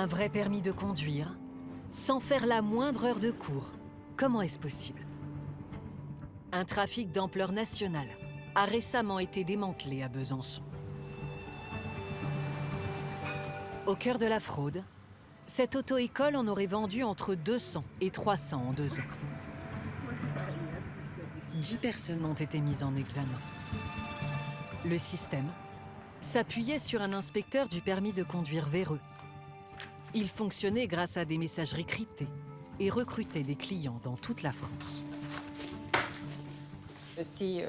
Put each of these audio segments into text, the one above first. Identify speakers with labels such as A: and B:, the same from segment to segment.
A: Un vrai permis de conduire, sans faire la moindre heure de cours. Comment est-ce possible? Un trafic d'ampleur nationale a récemment été démantelé à Besançon. Au cœur de la fraude, cette auto-école en aurait vendu entre 200 et 300 en 2 ans. 10 personnes ont été mises en examen. Le système s'appuyait sur un inspecteur du permis de conduire véreux. Il fonctionnait grâce à des messageries cryptées et recrutait des clients dans toute la France.
B: Ces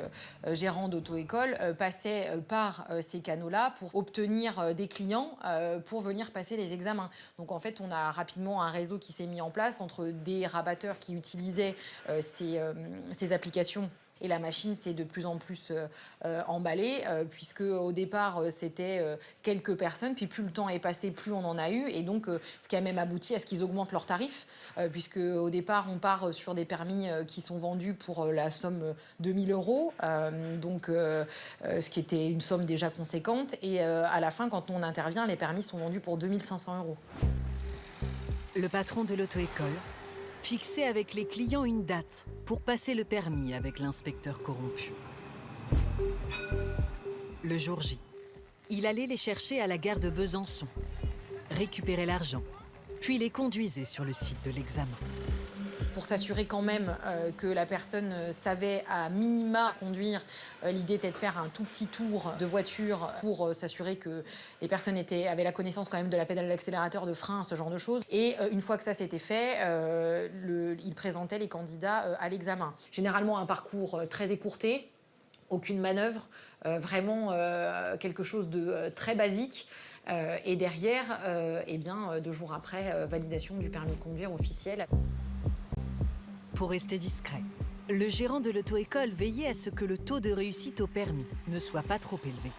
B: gérants d'auto-école passaient par ces canaux-là pour obtenir des clients pour venir passer les examens. Donc en fait, on a rapidement un réseau qui s'est mis en place entre des rabatteurs qui utilisaient ces applications. Et la machine s'est de plus en plus emballée, puisque au départ, c'était quelques personnes, puis plus le temps est passé, plus on en a eu. Et donc, ce qui a même abouti à ce qu'ils augmentent leurs tarifs, puisque au départ, on part sur des permis qui sont vendus pour la somme de 1 000 €, ce qui était une somme déjà conséquente. Et à la fin, quand on intervient, les permis sont vendus pour 2 500 €.
A: Le patron de l'auto-école fixait avec les clients une date pour passer le permis avec l'inspecteur corrompu. Le jour J, il allait les chercher à la gare de Besançon, récupérait l'argent, puis les conduisait sur le site de l'examen.
B: Pour s'assurer quand même que la personne savait à minima conduire, l'idée était de faire un tout petit tour de voiture pour s'assurer que les personnes avaient la connaissance quand même de la pédale d'accélérateur, de frein, ce genre de choses. Et une fois que ça s'était fait, ils présentaient les candidats à l'examen. Généralement un parcours très écourté, aucune manœuvre, vraiment quelque chose de très basique. Et derrière, 2 jours après, validation du permis de conduire officiel.
A: Pour rester discret, le gérant de l'auto-école veillait à ce que le taux de réussite au permis ne soit pas trop élevé.